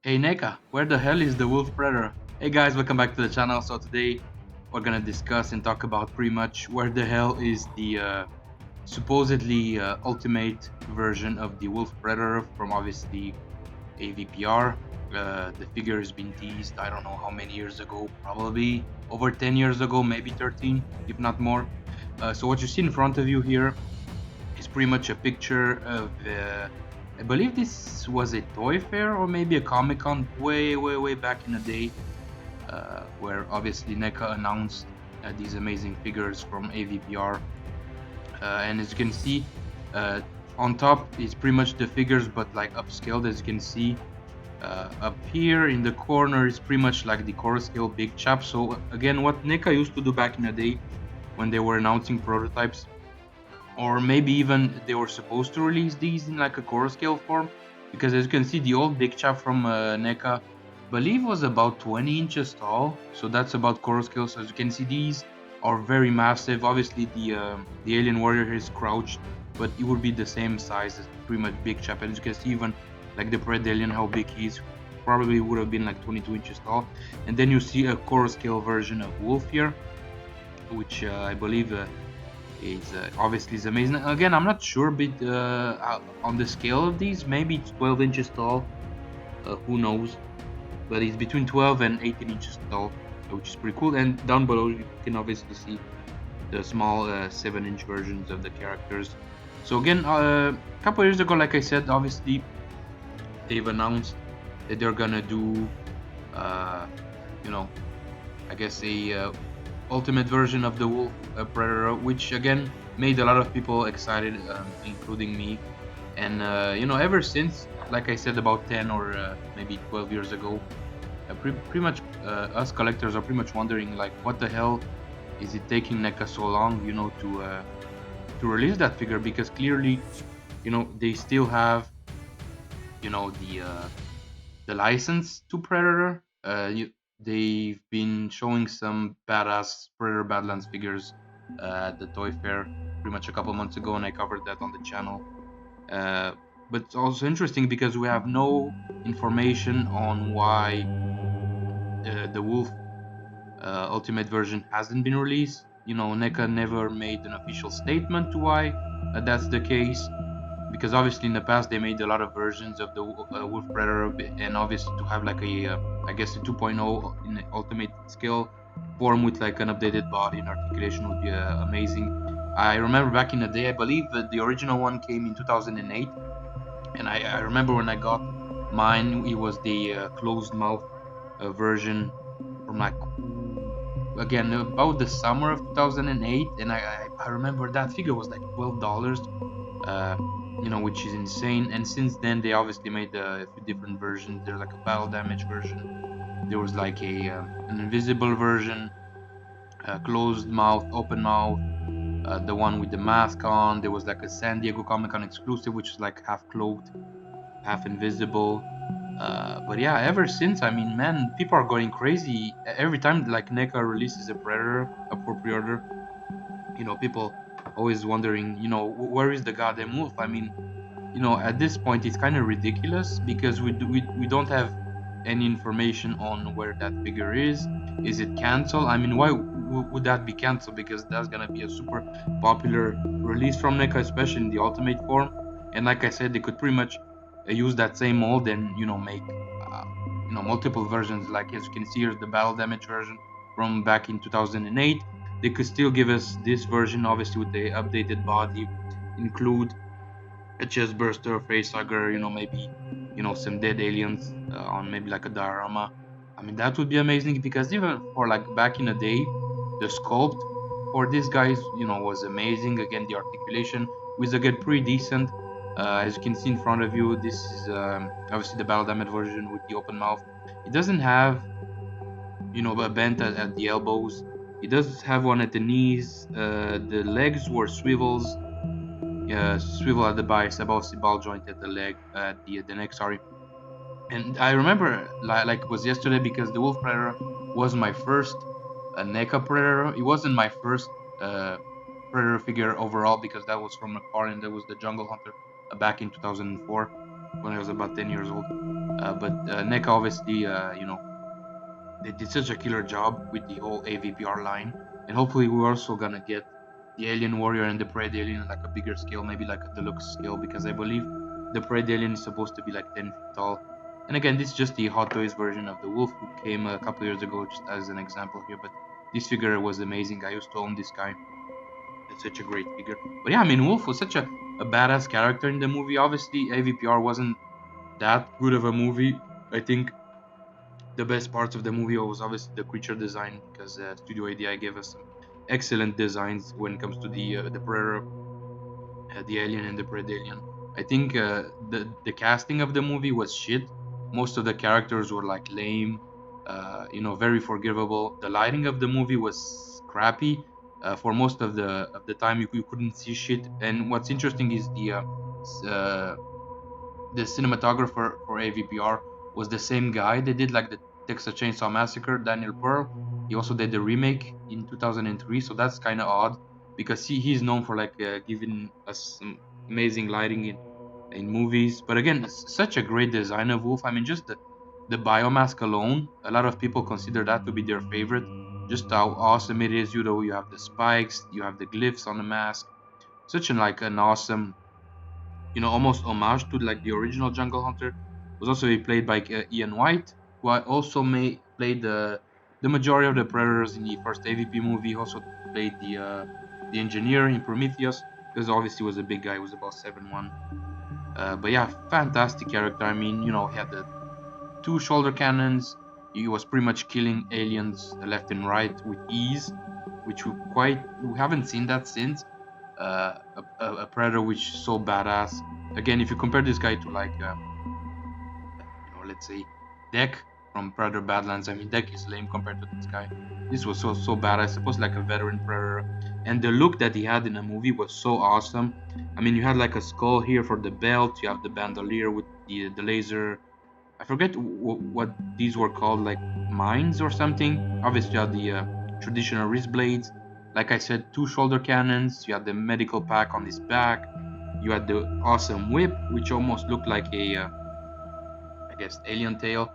Hey NECA, where the hell is the Wolf Predator? Hey guys, welcome back to the channel. So today we're gonna discuss and talk about pretty much where the hell is the supposedly ultimate version of the Wolf Predator from obviously AVPR. The figure has been teased, I don't know how many years ago, probably over 10 years ago, maybe 13, if not more. So what you see in front of you here is pretty much a picture of I believe this was a toy fair or maybe a Comic-Con way back in the day, where obviously NECA announced these amazing figures from AVPR. And as you can see, on top is pretty much the figures, but like upscaled. As you can see, up here in the corner is pretty much like the core scale big chap. So again, what NECA used to do back in the day when they were announcing prototypes, or maybe even they were supposed to release these in like a core scale form, because as you can see, the old big chap from NECA, believe was about 20 inches tall, so that's about core scale. So as you can see, these are very massive. Obviously the alien warrior is crouched, but it would be the same size as pretty much big chap. And as you can see, even like the Pred alien, how big he is, probably would have been like 22 inches tall. And then you see a core scale version of Wolf here, which I believe is obviously is amazing. Again, I'm not sure, but on the scale of these, maybe it's 12 inches tall. Who knows? But it's between 12 and 18 inches tall, which is pretty cool. And down below, you can obviously see the small 7-inch versions of the characters. So again, a couple years ago, like I said, obviously they've announced that they're gonna do, uh, you know, I guess a ultimate version of the Wolf Predator, which again made a lot of people excited, including me. And ever since, like I said, about 10 or maybe 12 years ago, pretty much us collectors are pretty much wondering, like, what the hell is it taking NECA so long, to release that figure? Because clearly, they still have, the license to Predator. They've been showing some badass Predator Badlands figures at the Toy Fair pretty much a couple months ago, and I covered that on the channel. But it's also interesting because we have no information on why the Wolf Ultimate version hasn't been released. NECA never made an official statement to why that's the case, because obviously in the past they made a lot of versions of the Wolf Predator, and obviously to have like I guess a 2.0 in the ultimate scale form with like an updated body and articulation would be amazing. I remember back in the day, I believe the original one came in 2008, and I remember when I got mine, it was the closed mouth version from like, again, about the summer of 2008, and I remember that figure was like $12, uh, which is insane. And since then, they obviously made a few different versions. There's like a battle damage version. There was like an invisible version, closed mouth, open mouth. The one with the mask on. There was like a San Diego Comic Con exclusive, which is like half cloaked, half invisible. But yeah, ever since, I mean, man, people are going crazy every time like NECA releases a Predator up for pre-order. People always wondering, where is the goddamn wolf? I mean, at this point, it's kind of ridiculous because we don't have any information on where that figure is. Is it canceled? I mean, why would that be canceled? Because that's gonna be a super popular release from NECA, especially in the ultimate form. And like I said, they could pretty much use that same mold and make multiple versions. Like as you can see, here's the battle damage version from back in 2008. They could still give us this version, obviously with the updated body, include a chest burster, face hugger, maybe, some dead aliens on maybe like a diorama. I mean, that would be amazing because even for like back in the day, the sculpt for these guys, was amazing. Again, the articulation was again pretty decent. As you can see in front of you, this is obviously the battle damage version with the open mouth. It doesn't have, a bent at the elbows. It does have one at the knees. The legs were swivels, swivel at the bicep, obviously ball joint at the leg, at the neck. Sorry. And I remember like it was yesterday because the Wolf Predator was my first NECA Predator. It wasn't my first Predator figure overall because that was from McFarlane. That was the Jungle Hunter back in 2004 when I was about 10 years old. But NECA obviously, they did such a killer job with the whole AVPR line, and hopefully we're also gonna get the Alien Warrior and the Prey Alien on like a bigger scale, maybe like a deluxe scale, because I believe the Prey Alien is supposed to be like 10 feet tall. And again, this is just the Hot Toys version of the Wolf who came a couple years ago, just as an example here. But this figure was amazing. I used to own this guy. It's such a great figure. But yeah, I mean, Wolf was such a badass character in the movie. Obviously, AVPR wasn't that good of a movie. I think the best parts of the movie was obviously the creature design, because Studio ADI gave us some excellent designs when it comes to the Predator, the Alien, and the Predalien. I think the casting of the movie was shit. Most of the characters were like lame, very forgivable. The lighting of the movie was crappy. For most of the time, you couldn't see shit. And what's interesting is the cinematographer for AVPR was the same guy. They did like the Texas Chainsaw Massacre, Daniel Pearl. He also did the remake in 2003, so that's kind of odd because he's known for like giving us some amazing lighting in movies. But again, it's such a great design of Wolf. I mean, just the biomask alone, a lot of people consider that to be their favorite. Just how awesome it is. You have the spikes, you have the glyphs on the mask. Such an awesome, almost homage to like the original Jungle Hunter. Was also played by Ian White, who also played the majority of the Predators in the first AVP movie. He also played the engineer in Prometheus. Because obviously was a big guy. He was about 7'1". But yeah, fantastic character. I mean, he had the two shoulder cannons. He was pretty much killing aliens left and right with ease, which we haven't seen that since. A predator which is so badass. Again, if you compare this guy to like let's say Deck from Predator Badlands, I mean Deck is lame compared to this guy. This was so badass. Supposed like a veteran predator, and the look that he had in the movie was so awesome. I mean, you had like a skull here for the belt. You have the bandolier with the laser. I forget what these were called, like mines or something. Obviously, you had the traditional wrist blades. Like I said, two shoulder cannons. You had the medical pack on his back. You had the awesome whip, which almost looked like I guess, alien tail.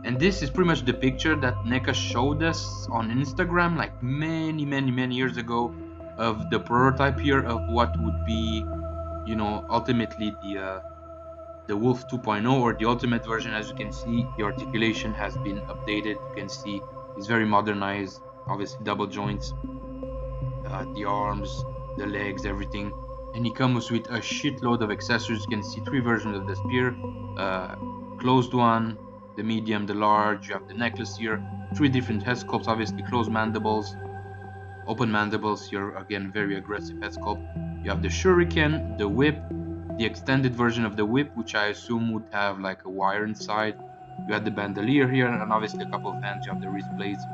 And this is pretty much the picture that NECA showed us on Instagram, like many, many, many years ago, of the prototype here of what would be, ultimately the Wolf 2.0 or the ultimate version. As you can see, the articulation has been updated. You can see it's very modernized. Obviously, double joints, the arms, the legs, everything. And he comes with a shitload of accessories. You can see three versions of the spear, uh, closed one, the medium, the large. You have the necklace here, three different head sculpts. Obviously, closed mandibles, open mandibles. Here again, very aggressive head sculpt. You have the shuriken, the whip, the extended version of the whip, which I assume would have like a wire inside. You have the bandolier here, and obviously a couple of hands. You have the wrist blades,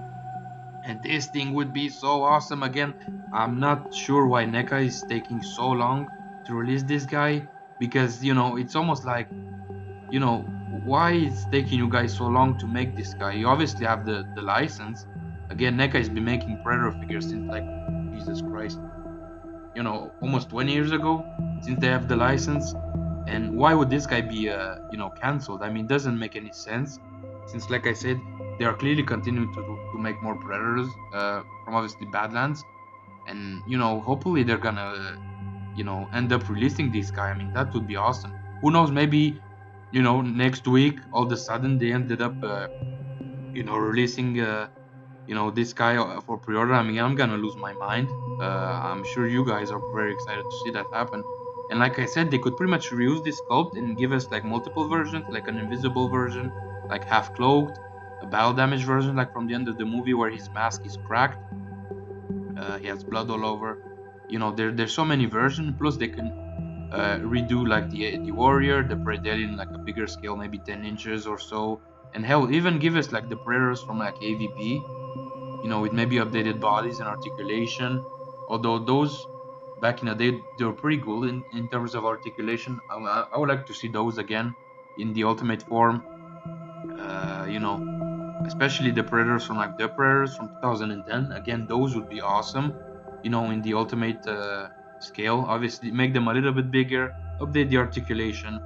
and this thing would be so awesome. Again, I'm not sure why NECA is taking so long to release this guy, because it's almost like, why it's taking you guys so long to make this guy. You obviously have the license. Again, NECA has been making Predator figures since like, Jesus Christ, almost 20 years ago, since they have the license. And why would this guy be canceled? I mean, it doesn't make any sense, since like I said, they are clearly continuing to make more Predators from obviously Badlands. And hopefully they're gonna end up releasing this guy. I mean, that would be awesome. Who knows, maybe next week all of a sudden they ended up releasing this guy for pre-order. I mean, I'm gonna lose my mind. I'm sure you guys are very excited to see that happen. And like I said, they could pretty much reuse this sculpt and give us like multiple versions, like an invisible version, like half cloaked, a battle damage version, like from the end of the movie where his mask is cracked. He has blood all over. There's so many versions. Plus, they can redo like the warrior, the predator in like a bigger scale, maybe 10 inches or so. And hell, even give us like the predators from like AVP, with maybe updated bodies and articulation. Although those back in the day, they were pretty good in terms of articulation. I would like to see those again in the ultimate form. Uh, you know, Especially the Predators from like the Predators from 2010. Again, those would be awesome. In the ultimate scale, obviously make them a little bit bigger, update the articulation.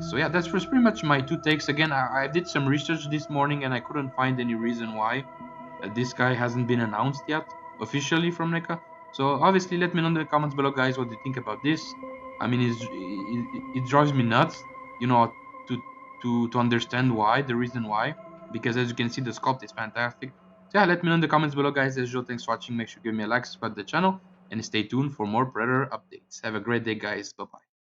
So yeah, that's was pretty much my two takes. Again, I did some research this morning and I couldn't find any reason why this guy hasn't been announced yet officially from NECA. So obviously, let me know in the comments below, guys, what do you think about this. I mean, it drives me nuts, you know, to to understand why, the reason why, because as you can see, the sculpt is fantastic. So yeah, let me know in the comments below, guys. As usual, thanks for watching. Make sure to give me a like, subscribe to the channel, and stay tuned for more Predator updates. Have a great day, guys. Bye bye.